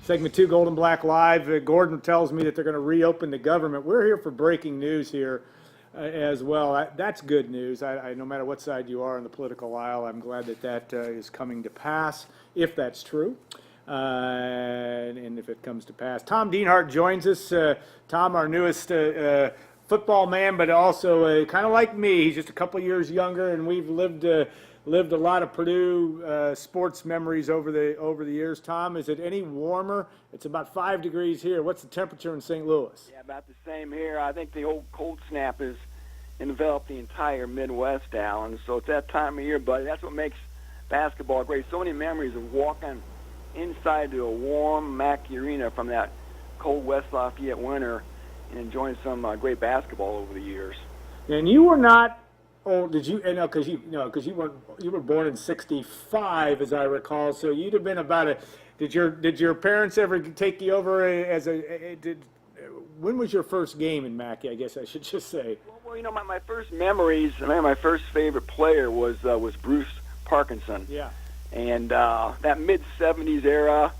Segment 2, Gold and Black Live. Gordon tells me that they're going to reopen the government. We're here for breaking news here as well. That's good news. No matter what side you are on the political aisle, I'm glad that is coming to pass, if that's true. And if it comes to pass. Tom Dienhart joins us. Tom, our newest football man, but also kind of like me. He's just a couple years younger, and we've lived a lot of Purdue sports memories over the years. Tom, is it any warmer? It's about 5 degrees here. What's the temperature in St. Louis? Yeah, about the same here. I think the old cold snap has enveloped the entire Midwest, Alan. So it's that time of year, buddy. That's what makes basketball great. So many memories of walking inside to a warm Mackey Arena from that cold West Lafayette winter and enjoying some great basketball over the years. And you were not. Oh, did you? No, because you were born in '65, as I recall. So you'd have been about a. Did your parents ever take you over as a? When was your first game in Mackey? I guess I should just say. Well, my first memories. My first favorite player was Bruce Parkinson. Yeah. And that mid-'70s era.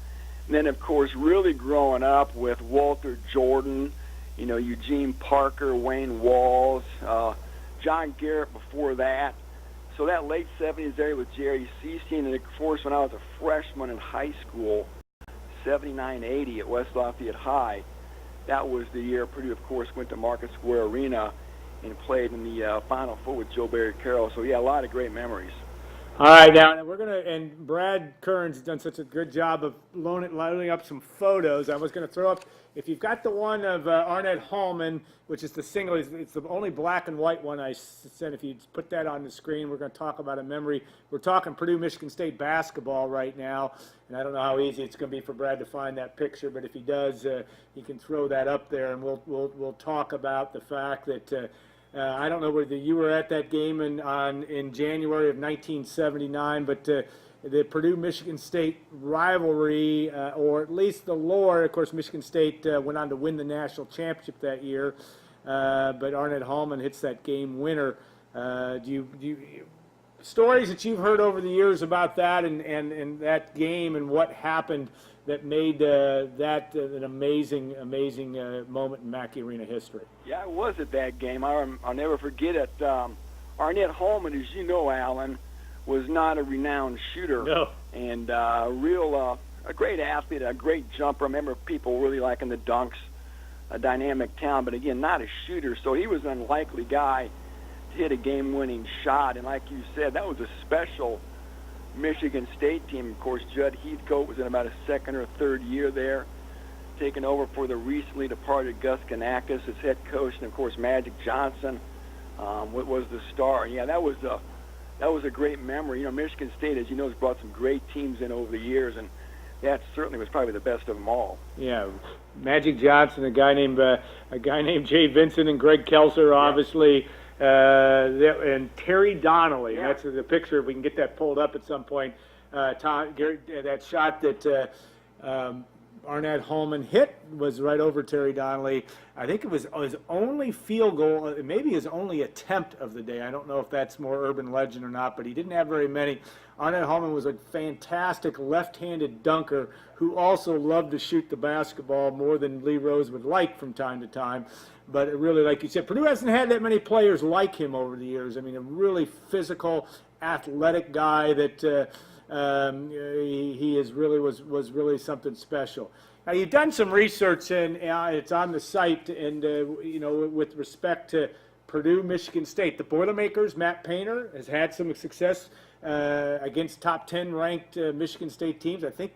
And then, of course, really growing up with Walter Jordan, Eugene Parker, Wayne Walls. John Garrett before that. So that late 70s area with Jerry Cece, and of course when I was a freshman in high school, 79-80 at West Lafayette High, that was the year Purdue, of course, went to Market Square Arena and played in the Final Four with Joe Barry Carroll. So yeah, a lot of great memories. All right, now and Brad Kern's done such a good job of loading up some photos. I was going to throw up, if you've got the one of Arnett Hallman, which is the single, it's the only black and white one I sent. If you put that on the screen, we're going to talk about a memory. We're talking Purdue-Michigan State basketball right now, and I don't know how easy it's going to be for Brad to find that picture, but if he does, he can throw that up there, and we'll talk about the fact that. I don't know whether you were at that game in January of 1979, but the Purdue-Michigan State rivalry, or at least the lore, of course, Michigan State went on to win the national championship that year, but Arnett Hallman hits that game winner. Stories that you've heard over the years about that and that game and what happened that made that an amazing moment in Mackey Arena history? Yeah, I was at that game. I'll never forget it. Arnett Hallman, as you know, Alan, was not a renowned shooter. No. And a great athlete, a great jumper. I remember people really liking the dunks, a dynamic talent, but again, not a shooter. So he was an unlikely guy to hit a game-winning shot. And like you said, that was a special Michigan State team. Of course, Judd Heathcote was in about his second or third year there, taking over for the recently departed Gus Kanakis as head coach, and of course Magic Johnson was the star. And yeah, that was a great memory. Michigan State, as you know, has brought some great teams in over the years, and that certainly was probably the best of them all. Yeah, Magic Johnson, a guy named Jay Vincent, and Greg Kelser, obviously. And Terry Donnelly. Yeah. That's the picture. If we can get that pulled up at some point. That shot that Arnett Hallman hit was right over Terry Donnelly. I think it was his only field goal, maybe his only attempt of the day. I don't know if that's more urban legend or not, but he didn't have very many. Arnett Hallman was a fantastic left-handed dunker who also loved to shoot the basketball more than Lee Rose would like from time to time. But it really, like you said, Purdue hasn't had that many players like him over the years. I mean, a really physical, athletic guy that he is really was really something special. Now, you've done some research, and it's on the site, and with respect to Purdue, Michigan State, the Boilermakers, Matt Painter has had some success against top 10 ranked Michigan State teams. I think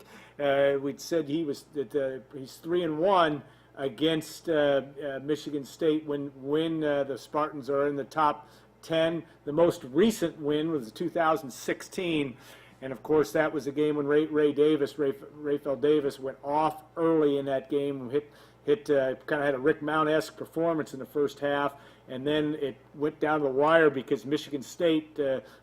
we'd said he's 3-1 against Michigan State when the Spartans are in the top 10. The most recent win was 2016, and of course that was a game when Raphael Davis went off early in that game, hit kind of had a Rick Mount-esque performance in the first half, and then it went down to the wire because Michigan State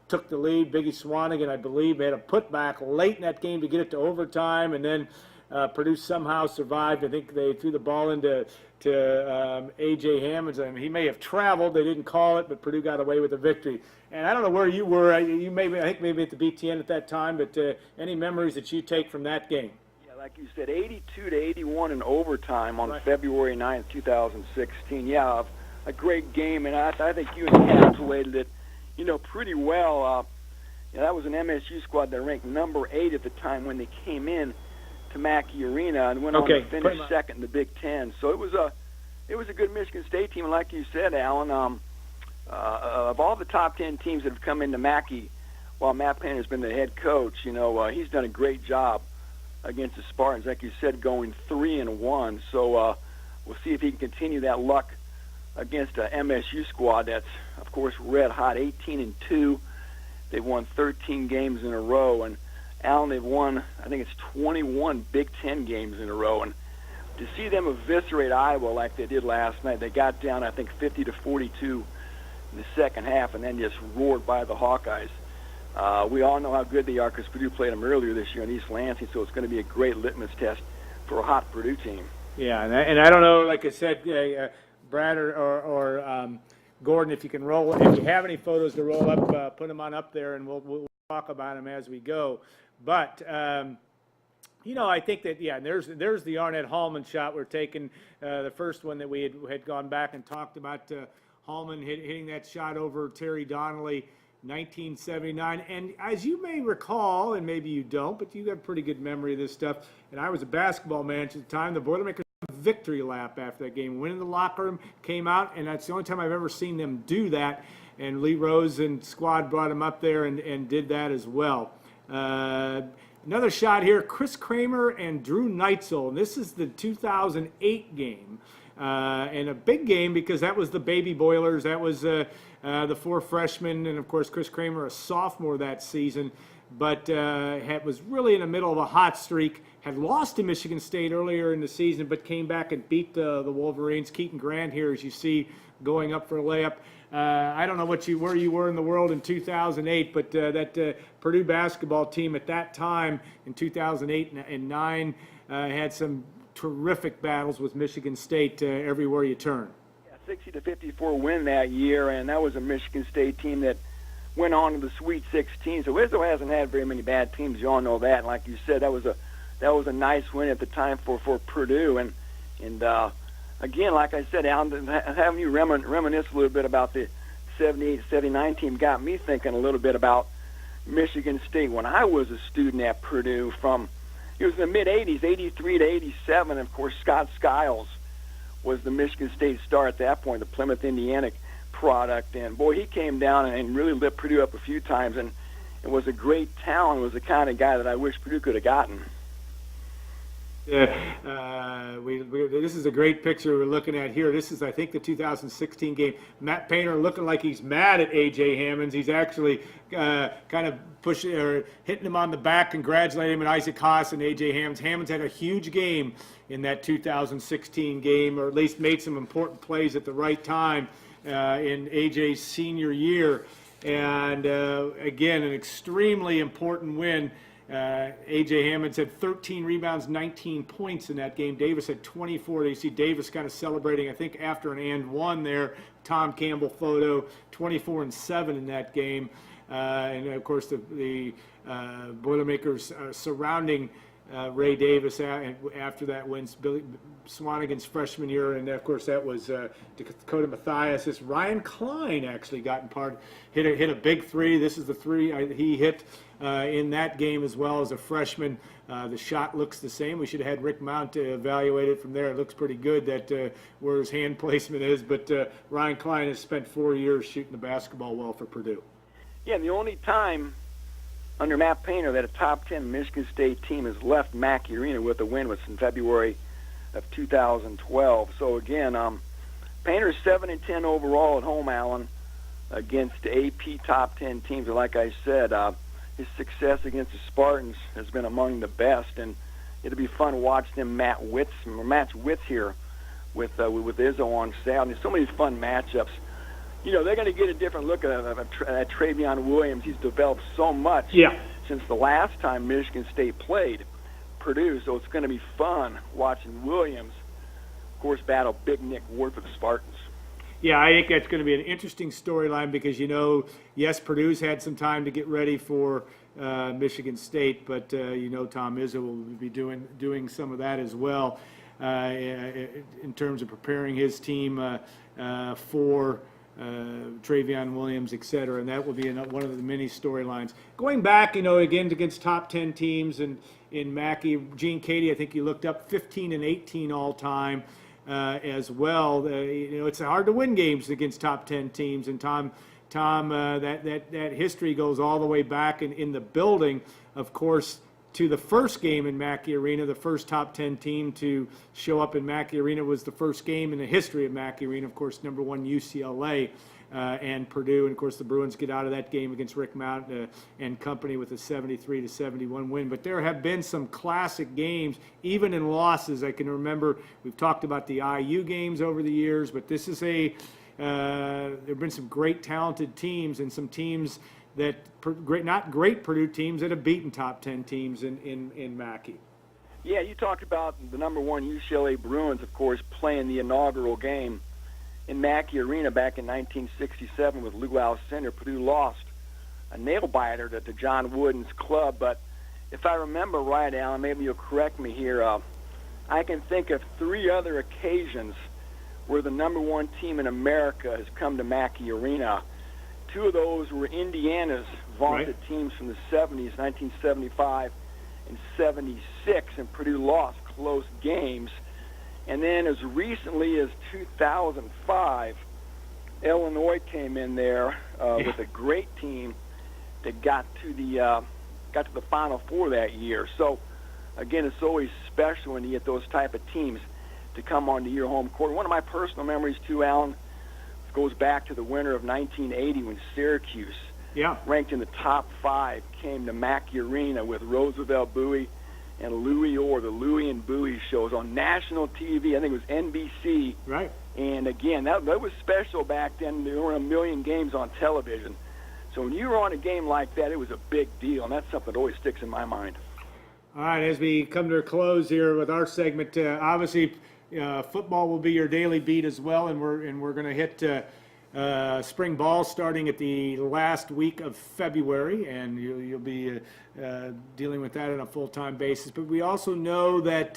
took the lead. Biggie Swanigan, I believe, had a putback late in that game to get it to overtime, and then Purdue somehow survived. I think they threw the ball into A.J. Hammonds. I mean, he may have traveled. They didn't call it, but Purdue got away with a victory. And I don't know where you were. I think maybe at the BTN at that time, but any memories that you take from that game? Yeah, like you said, 82-81 in overtime on Right. February 9th, 2016. Yeah, a great game, and I think you encapsulated it, pretty well. That was an MSU squad that ranked number 8 at the time when they came in to Mackey Arena and went on to finish second in the Big Ten. So it was a good Michigan State team, and like you said, Alan, of all the top 10 teams that have come into Mackey while Matt Painter's been the head coach, he's done a great job against the Spartans, like you said, going 3-1. So we'll see if he can continue that luck against a MSU squad that's, of course, red hot, 18-2. They've won 13 games in a row, and Alan, they've won, I think it's 21 Big Ten games in a row. And to see them eviscerate Iowa like they did last night, they got down, I think, 50-42 in the second half, and then just roared by the Hawkeyes. We all know how good they are because Purdue played them earlier this year in East Lansing, so it's going to be a great litmus test for a hot Purdue team. Yeah, and I don't know, like I said, Brad or Gordon, if you can roll, if you have any photos to roll up, put them on up there, and we'll talk about them as we go. But I think that there's the Arnett Hallman shot we're taking, the first one that we had gone back and talked about. Hallman hitting that shot over Terry Donnelly, 1979. And as you may recall, and maybe you don't, but you have a pretty good memory of this stuff. And I was a basketball manager at the time. The Boilermakers had a victory lap after that game. Went in the locker room, came out, and that's the only time I've ever seen them do that. And Lee Rose and squad brought him up there and did that as well. Another shot here, Chris Kramer and Drew Neitzel. And this is the 2008 game. And a big game because that was the baby Boilers. That was the 4 freshmen, and of course Chris Kramer, a sophomore that season, but was really in the middle of a hot streak. Had lost to Michigan State earlier in the season, but came back and beat the Wolverines. Keaton Grant here, as you see, going up for a layup. I don't know where you were in the world in 2008, but that Purdue basketball team at that time in 2008 and 9 had some terrific battles with Michigan State everywhere you turn. 60-54 win that year, and that was a Michigan State team that went on to the Sweet 16. So Izzo hasn't had very many bad teams. You all know that. And like you said, that was a nice win at the time for Purdue. And again, like I said, Alan, having you reminisce a little bit about the 78-79 team got me thinking a little bit about Michigan State when I was a student at Purdue. It was in the mid-'80s, 83 to 87. And of course, Scott Skiles was the Michigan State star at that point, the Plymouth, Indiana product. And, boy, he came down and really lit Purdue up a few times, and it was a great talent. It was the kind of guy that I wish Purdue could have gotten. Yeah, this is a great picture we're looking at here. This is, I think, the 2016 game. Matt Painter looking like he's mad at A.J. Hammonds. He's actually kind of pushing or hitting him on the back, congratulating him, and Isaac Haas and A.J. Hammonds. Hammonds had a huge game in that 2016 game, or at least made some important plays at the right time in A.J.'s senior year. And, again, an extremely important win. A.J. Hammonds had 13 rebounds, 19 points in that game. Davis had 24. You see Davis kind of celebrating, I think, after an and one there. Tom Campbell photo, 24 and 7 in that game. And, of course, the Boilermakers surrounding Ray Davis after that wins Billy Swanigan's freshman year, and of course that was Dakota Mathias. This Ryan Klein actually got in part, hit a big three. This is the three he hit in that game as well as a freshman. The shot looks the same. We should have had Rick Mount evaluate it from there. It looks pretty good that where his hand placement is, but Ryan Klein has spent 4 years shooting the basketball well for Purdue. Yeah, and the only time under Matt Painter that a top 10 Michigan State team has left Mackey Arena with a win was in February of 2012. So again, Painter's 7-10 overall at home, Allen, against AP top 10 teams. And like I said, his success against the Spartans has been among the best, and it'll be fun watching him match wits here with Izzo on Saturday. There's so many fun matchups. They're going to get a different look at Travion Williams. He's developed so much since the last time Michigan State played Purdue, so it's going to be fun watching Williams, of course, battle Big Nick Ward for the Spartans. Yeah, I think that's going to be an interesting storyline because, yes, Purdue's had some time to get ready for Michigan State, but Tom Izzo will be doing some of that as well in terms of preparing his team for Travion Williams, et cetera, and that will be one of the many storylines. Going back, again against top 10 teams in Mackey, Gene Cady, I think you looked up 15 and 18 all time as well. It's hard to win games against top 10 teams, and Tom, that history goes all the way back in the building, of course, to the first game in Mackey Arena. The first top 10 team to show up in Mackey Arena was the first game in the history of Mackey Arena. Of course, number 1 UCLA and Purdue, and of course the Bruins get out of that game against Rick Mount and company with a 73-71 win. But there have been some classic games, even in losses. I can remember we've talked about the IU games over the years, but this is there have been some great talented teams and some teams that not great Purdue teams that have beaten top 10 teams in Mackey. Yeah, you talked about the number 1 UCLA Bruins, of course, playing the inaugural game in Mackey Arena back in 1967 with Lou Alcindor. Purdue lost a nail-biter to John Wooden's club, but if I remember right, Alan, maybe you'll correct me here, I can think of 3 other occasions where the number 1 team in America has come to Mackey Arena. 2 of those were Indiana's vaunted teams from the 70s, 1975 and 76, and Purdue lost close games. And then as recently as 2005, Illinois came in there with a great team that got to the Final Four that year. So, again, it's always special when you get those type of teams to come onto your home court. One of my personal memories, too, Alan, goes back to the winter of 1980 when Syracuse, ranked in the top 5, came to Mackey Arena with Roosevelt Bowie and Louis Orr. The Louis and Bowie shows on national TV. I think it was NBC. Right. And again, that was special back then. There were a million games on television. So when you were on a game like that, it was a big deal, and that's something that always sticks in my mind. All right, as we come to a close here with our segment, obviously football will be your daily beat as well, and we're going to hit spring ball starting at the last week of February, and you'll be dealing with that on a full-time basis. But we also know that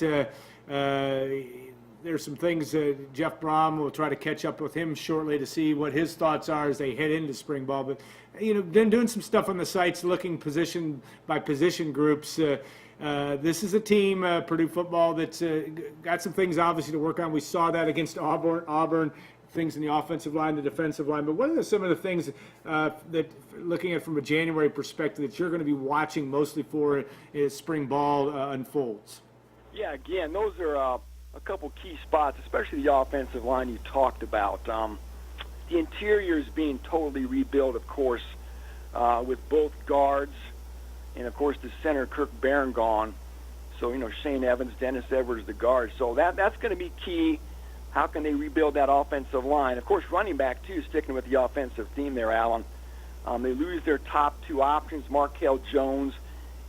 there's some things Jeff Brom will try to catch up with him shortly to see what his thoughts are as they head into spring ball. But been doing some stuff on the sites, looking position by position groups. This is a team, Purdue football, that's got some things obviously to work on. We saw that against Auburn, things in the offensive line, the defensive line. But what are some of the things that, looking at from a January perspective, that you're going to be watching mostly for as spring ball unfolds? Yeah, again, those are a couple key spots, especially the offensive line you talked about. The interior is being totally rebuilt, of course, with both guards and, of course, the center, Kirk Barron, gone. So, Shane Evans, Dennis Edwards, the guard. So that's going to be key. How can they rebuild that offensive line? Of course, running back, too, sticking with the offensive theme there, Alan. They lose their top 2 options, Markel Jones,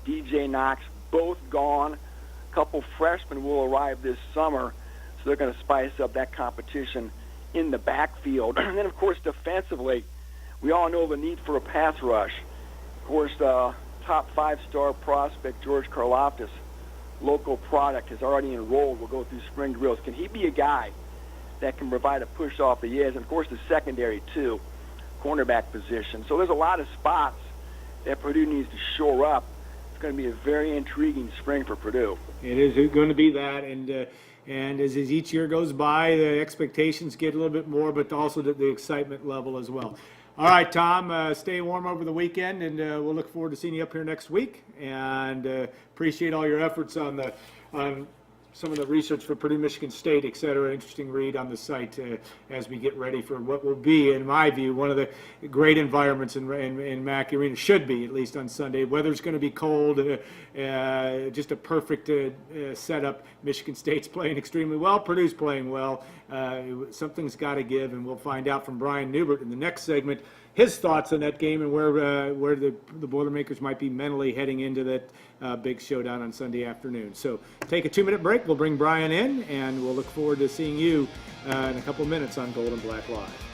DJ Knox, both gone. A couple freshmen will arrive this summer, so they're going to spice up that competition in the backfield. And then, of course, defensively, we all know the need for a pass rush. Of course, top 5-star prospect George Karlaftis, local product, has already enrolled. Will go through spring drills. Can he be a guy that can provide a push off the edge? And, of course, the secondary, too, cornerback position. So there's a lot of spots that Purdue needs to shore up. It's going to be a very intriguing spring for Purdue. It is going to be that, and as each year goes by, the expectations get a little bit more, but also the excitement level as well. All right, Tom, stay warm over the weekend, and we'll look forward to seeing you up here next week. And appreciate all your efforts on some of the research for Purdue, Michigan State, et cetera. Interesting read on the site as we get ready for what will be, in my view, one of the great environments in Mackey Arena. Should be, at least on Sunday. Weather's going to be cold. Just a perfect setup. Michigan State's playing extremely well. Purdue's playing well. Something's got to give, and we'll find out from Brian Newbert in the next segment his thoughts on that game and where the Boilermakers might be mentally heading into that big showdown on Sunday afternoon. So take a 2-minute break. We'll bring Brian in, and we'll look forward to seeing you in a couple minutes on Gold and Black Live.